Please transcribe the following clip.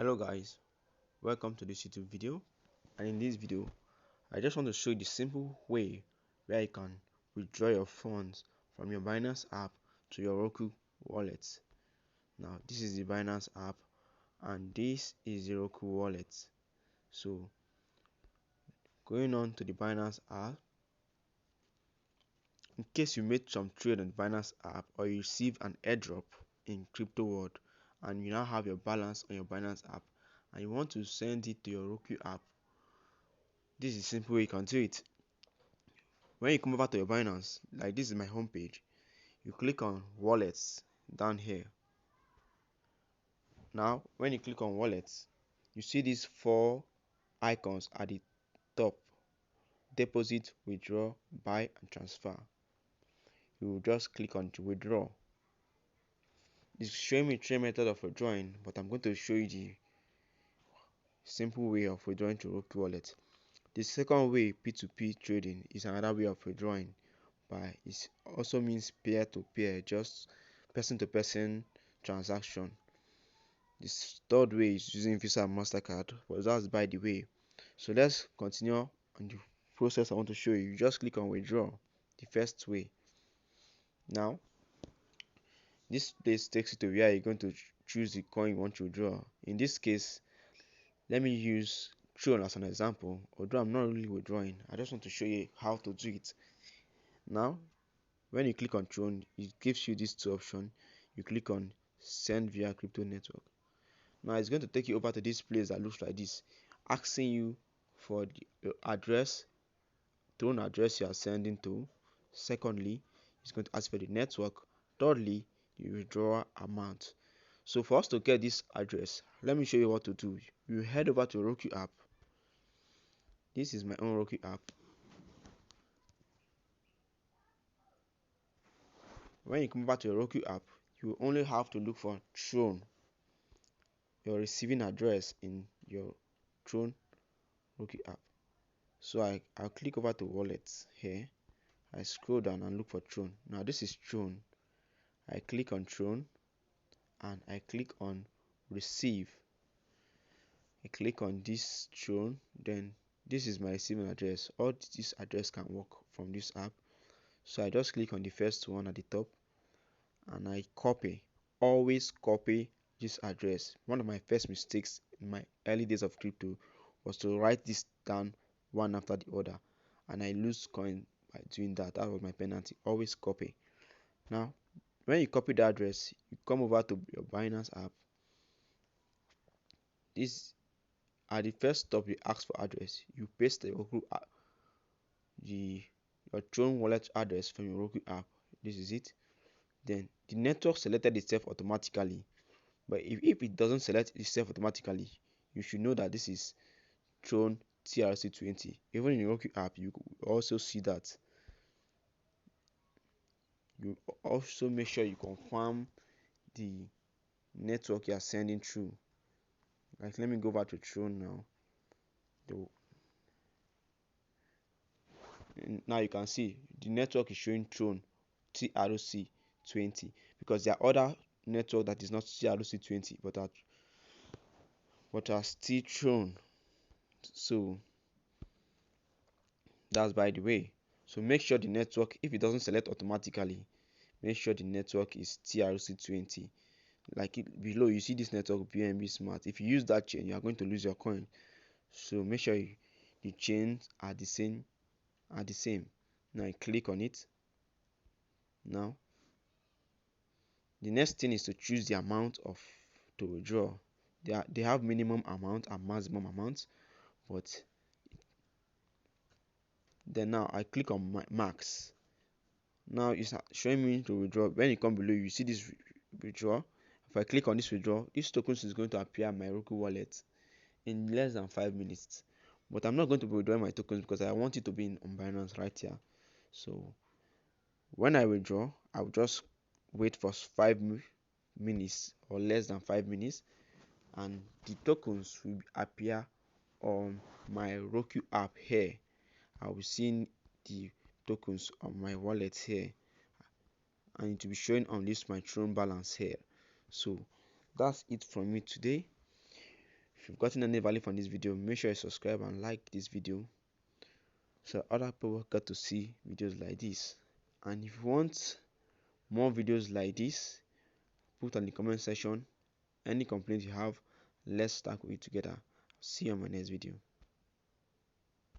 Hello guys, welcome to this YouTube video. And in this video I just want to show you the simple way where you can withdraw your funds from your Binance app to your Roqqu wallet. Now this is the Binance app and this is the Roqqu wallet. So going on to the Binance app, in case you made some trade on the Binance app or you receive an airdrop in crypto world and you now have your balance on your Binance app and you want to send it to your Roqqu app, this is the simple way you can do it. When you come over to your Binance, like this is my home page, you click on wallets down here. Now when you click on wallets, you see these four icons at the top: deposit, withdraw, buy and transfer. You will just click on to withdraw. It's showing me three methods of withdrawing, but I'm going to show you the simple way of withdrawing to Roqqu wallet. The second way, P2P trading, is another way of withdrawing. By it also means peer to peer, just person to person transaction. This third way is using Visa and MasterCard, but that's by the way. So let's continue on the process I want to show you. You just click on withdraw, the first way. Now this place takes you to where you're going to choose the coin you want to withdraw. In this case, let me use Tron as an example. Although I'm not really withdrawing, I just want to show you how to do it. Now when you click on Tron, it gives you these two options. You click on send via crypto network. Now it's going to take you over to this place that looks like this, asking you for the address, Tron address you are sending to. Secondly, it's going to ask for the network. Thirdly, the withdrawal amount. So for us to get this address, let me show you what to do. You head over to Roqqu app. This is my own Roqqu app. When you come back to your Roqqu app, you only have to look for Tron, your receiving address in your Tron Roqqu app. So I'll click over to wallets here. I scroll down and look for Tron. Now this is Tron. I click on Tron and I click on receive. I click on this Tron, then this is my receiving address. All this address can work from this app. So I just click on the first one at the top and I copy. Always copy this address. One of my first mistakes in my early days of crypto was to write this down one after the other, and I lose coin by doing that. That was my penalty. Always copy. Now when you copy the address, you come over to your Binance app. This at the first stop, you ask for address. You paste your Tron wallet address from your Roqqu app. This is it. Then the network selected itself automatically. But if it doesn't select itself automatically, you should know that this is Tron TRC20. Even in your Roqqu app, you also see that. You also make sure you confirm the network you are sending through. Like, let me go back to Tron now. Now you can see the network is showing Tron TRC20 because there are other network that is not TRC20 but are still Tron. So that's by the way. So make sure the network, if it doesn't select automatically, make sure the network is TRC20. Like below, you see this network BNB Smart. If you use that chain, you are going to lose your coin. So make sure the chains are the same. Now I click on it. Now the next thing is to choose the amount to withdraw. They have minimum amount and maximum amount, but then now I click on my max. Now it's showing me to withdraw. When you come below, you see this withdraw. If I click on this withdraw, this tokens is going to appear in my Roqqu wallet in less than 5 minutes. But I'm not going to be withdrawing my tokens because I want it to be on Binance right here. So when I withdraw, I'll just wait for 5 minutes or less than 5 minutes, and the tokens will appear on my Roqqu app here. I will see the tokens on my wallet here, and it will be showing on this my Tron balance here. So that's it from me today. If you've gotten any value from this video, make sure you subscribe and like this video so other people get to see videos like this. And if you want more videos like this, put on the comment section any complaints you have. Let's tackle it together. See you on my next video.